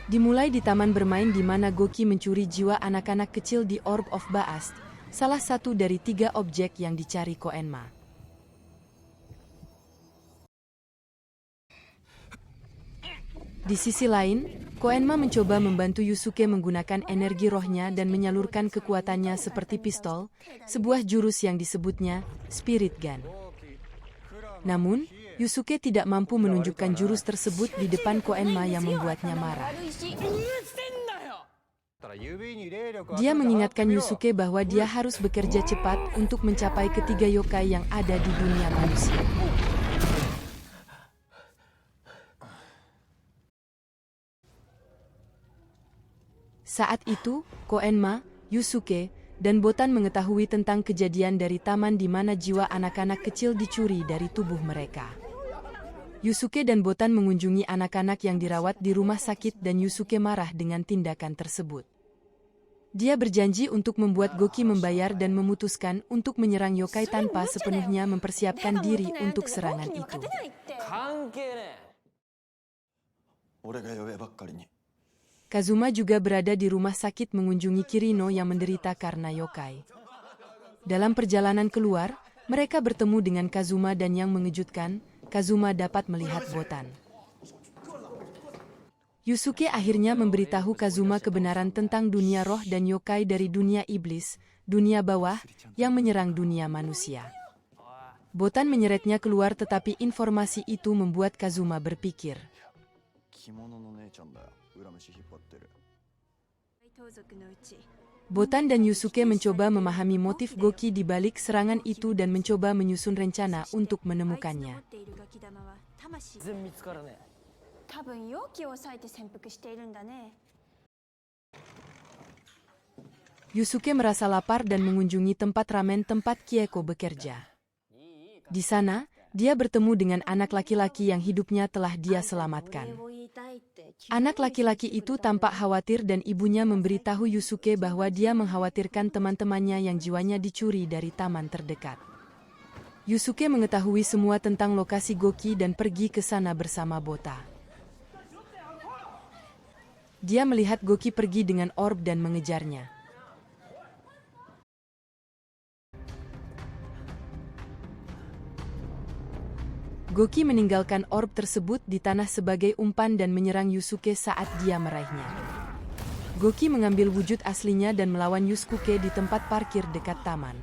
Dimulai di taman bermain di mana Goki mencuri jiwa anak-anak kecil di Orb of Baast, salah satu dari 3 objek yang dicari Koenma. Di sisi lain, Koenma mencoba membantu Yusuke menggunakan energi rohnya dan menyalurkan kekuatannya seperti pistol, sebuah jurus yang disebutnya Spirit Gun. Namun, Yusuke tidak mampu menunjukkan jurus tersebut di depan Koenma yang membuatnya marah. Dia mengingatkan Yusuke bahwa dia harus bekerja cepat untuk mencapai ketiga yokai yang ada di dunia manusia. Saat itu, Koenma, Yusuke, dan Botan mengetahui tentang kejadian dari taman di mana jiwa anak-anak kecil dicuri dari tubuh mereka. Yusuke dan Botan mengunjungi anak-anak yang dirawat di rumah sakit dan Yusuke marah dengan tindakan tersebut. Dia berjanji untuk membuat Goki membayar dan memutuskan untuk menyerang yokai tanpa sepenuhnya mempersiapkan diri untuk serangan itu. Kazuma juga berada di rumah sakit mengunjungi Kirino yang menderita karena yokai. Dalam perjalanan keluar, mereka bertemu dengan Kazuma dan yang mengejutkan, Kazuma dapat melihat Botan. Yusuke akhirnya memberitahu Kazuma kebenaran tentang dunia roh dan yokai dari dunia iblis, dunia bawah, yang menyerang dunia manusia. Botan menyeretnya keluar tetapi informasi itu membuat Kazuma berpikir. Botan dan Yusuke mencoba memahami motif Goki di balik serangan itu dan mencoba menyusun rencana untuk menemukannya. Yusuke merasa lapar dan mengunjungi tempat ramen tempat Kieko bekerja. Di sana, dia bertemu dengan anak laki-laki yang hidupnya telah dia selamatkan. Anak laki-laki itu tampak khawatir dan ibunya memberitahu Yusuke bahwa dia mengkhawatirkan teman-temannya yang jiwanya dicuri dari taman terdekat. Yusuke mengetahui semua tentang lokasi Goki dan pergi ke sana bersama Bota. Dia melihat Goki pergi dengan orb dan mengejarnya. Goki meninggalkan orb tersebut di tanah sebagai umpan dan menyerang Yusuke saat dia meraihnya. Goki mengambil wujud aslinya dan melawan Yusuke di tempat parkir dekat taman.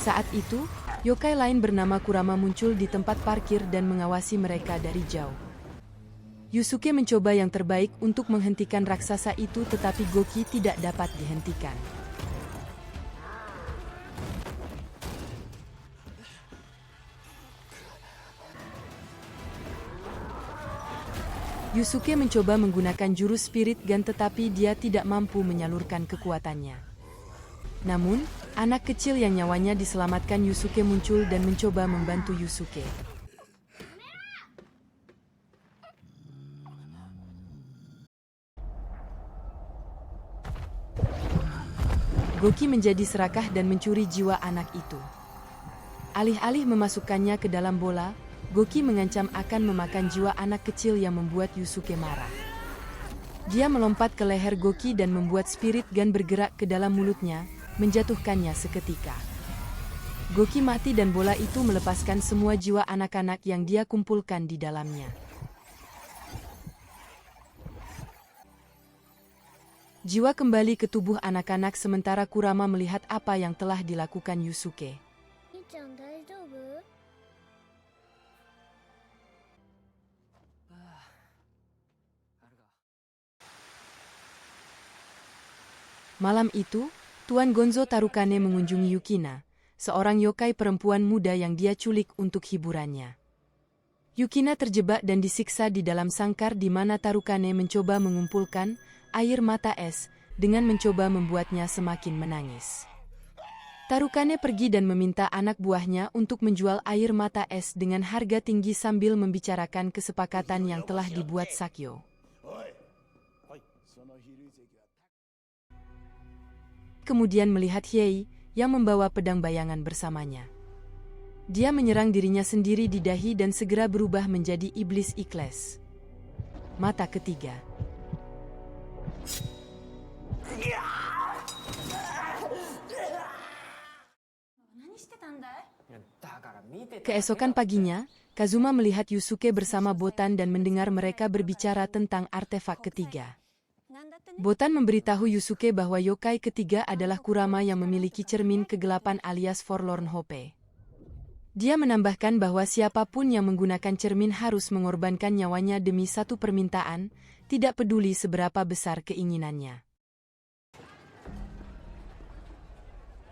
Saat itu, yokai lain bernama Kurama muncul di tempat parkir dan mengawasi mereka dari jauh. Yusuke mencoba yang terbaik untuk menghentikan raksasa itu tetapi Goki tidak dapat dihentikan. Yusuke mencoba menggunakan jurus Spirit Gun tetapi dia tidak mampu menyalurkan kekuatannya. Namun, anak kecil yang nyawanya diselamatkan Yusuke muncul dan mencoba membantu Yusuke. Goki menjadi serakah dan mencuri jiwa anak itu. Alih-alih memasukkannya ke dalam bola, Goki mengancam akan memakan jiwa anak kecil yang membuat Yusuke marah. Dia melompat ke leher Goki dan membuat Spirit Gun bergerak ke dalam mulutnya, menjatuhkannya seketika. Goki mati dan bola itu melepaskan semua jiwa anak-anak yang dia kumpulkan di dalamnya. Jiwa kembali ke tubuh anak-anak sementara Kurama melihat apa yang telah dilakukan Yusuke. Malam itu, Tuan Gonzo Tarukane mengunjungi Yukina, seorang yokai perempuan muda yang dia culik untuk hiburannya. Yukina terjebak dan disiksa di dalam sangkar di mana Tarukane mencoba mengumpulkan air mata es dengan mencoba membuatnya semakin menangis. Tarukane pergi dan meminta anak buahnya untuk menjual air mata es dengan harga tinggi sambil membicarakan kesepakatan yang telah dibuat Sakyo. Kemudian melihat Hiei yang membawa pedang bayangan bersamanya. Dia menyerang dirinya sendiri di dahi dan segera berubah menjadi iblis Ikles. Mata ketiga. Keesokan paginya, Kazuma melihat Yusuke bersama Botan dan mendengar mereka berbicara tentang artefak ketiga. Botan memberitahu Yusuke bahwa yokai ketiga adalah Kurama yang memiliki cermin kegelapan alias Forlorn Hope. Dia menambahkan bahwa siapapun yang menggunakan cermin harus mengorbankan nyawanya demi satu permintaan, tidak peduli seberapa besar keinginannya.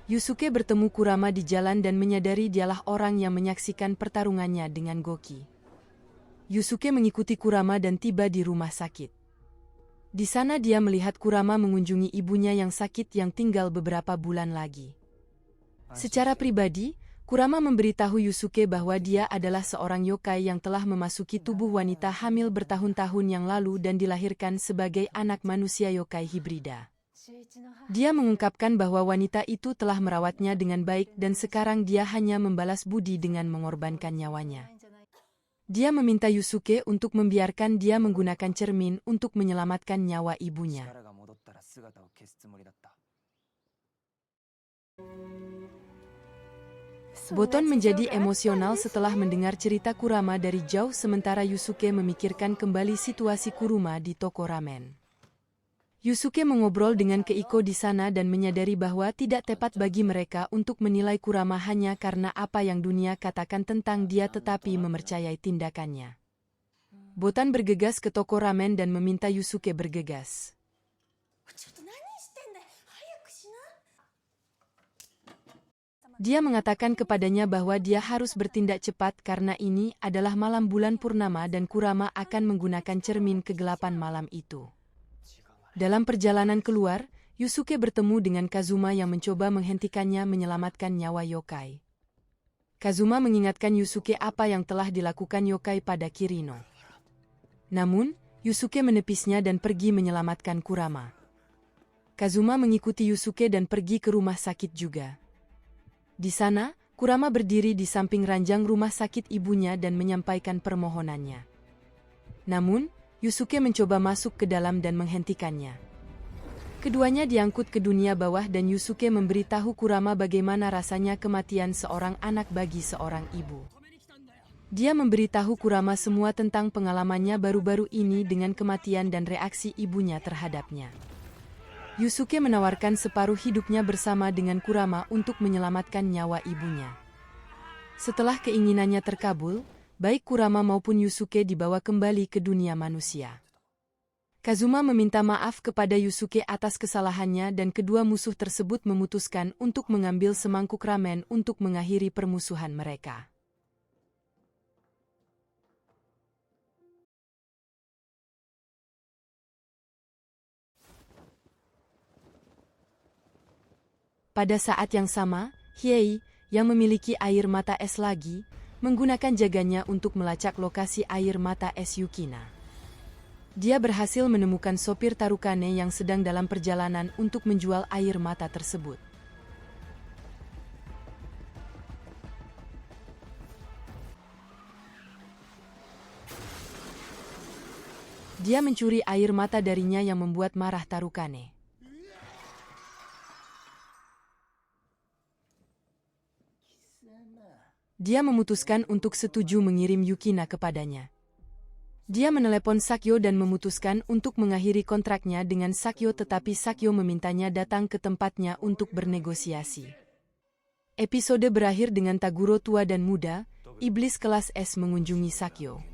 Yusuke bertemu Kurama di jalan dan menyadari dialah orang yang menyaksikan pertarungannya dengan Goki. Yusuke mengikuti Kurama dan tiba di rumah sakit. Di sana dia melihat Kurama mengunjungi ibunya yang sakit yang tinggal beberapa bulan lagi. Secara pribadi, Kurama memberitahu Yusuke bahwa dia adalah seorang yokai yang telah memasuki tubuh wanita hamil bertahun-tahun yang lalu dan dilahirkan sebagai anak manusia yokai hibrida. Dia mengungkapkan bahwa wanita itu telah merawatnya dengan baik dan sekarang dia hanya membalas budi dengan mengorbankan nyawanya. Dia meminta Yusuke untuk membiarkan dia menggunakan cermin untuk menyelamatkan nyawa ibunya. Botan menjadi emosional setelah mendengar cerita Kurama dari jauh sementara Yusuke memikirkan kembali situasi Kuruma di toko ramen. Yusuke mengobrol dengan Keiko di sana dan menyadari bahwa tidak tepat bagi mereka untuk menilai Kurama hanya karena apa yang dunia katakan tentang dia tetapi mempercayai tindakannya. Botan bergegas ke toko ramen dan meminta Yusuke bergegas. Dia mengatakan kepadanya bahwa dia harus bertindak cepat karena ini adalah malam bulan purnama dan Kurama akan menggunakan cermin kegelapan malam itu. Dalam perjalanan keluar, Yusuke bertemu dengan Kazuma yang mencoba menghentikannya menyelamatkan nyawa yokai. Kazuma mengingatkan Yusuke apa yang telah dilakukan yokai pada Kirino. Namun, Yusuke menepisnya dan pergi menyelamatkan Kurama. Kazuma mengikuti Yusuke dan pergi ke rumah sakit juga. Di sana, Kurama berdiri di samping ranjang rumah sakit ibunya dan menyampaikan permohonannya. Namun, Yusuke mencoba masuk ke dalam dan menghentikannya. Keduanya diangkut ke dunia bawah dan Yusuke memberitahu Kurama bagaimana rasanya kematian seorang anak bagi seorang ibu. Dia memberitahu Kurama semua tentang pengalamannya baru-baru ini dengan kematian dan reaksi ibunya terhadapnya. Yusuke menawarkan separuh hidupnya bersama dengan Kurama untuk menyelamatkan nyawa ibunya. Setelah keinginannya terkabul, baik Kurama maupun Yusuke dibawa kembali ke dunia manusia. Kazuma meminta maaf kepada Yusuke atas kesalahannya dan kedua musuh tersebut memutuskan untuk mengambil semangkuk ramen untuk mengakhiri permusuhan mereka. Pada saat yang sama, Hiei, yang memiliki air mata es lagi, menggunakan jaganya untuk melacak lokasi air mata es Yukina. Dia berhasil menemukan sopir Tarukane yang sedang dalam perjalanan untuk menjual air mata tersebut. Dia mencuri air mata darinya yang membuat marah Tarukane. Dia memutuskan untuk setuju mengirim Yukina kepadanya. Dia menelepon Sakyo dan memutuskan untuk mengakhiri kontraknya dengan Sakyo tetapi Sakyo memintanya datang ke tempatnya untuk bernegosiasi. Episode berakhir dengan Taguro tua dan muda, iblis kelas es mengunjungi Sakyo.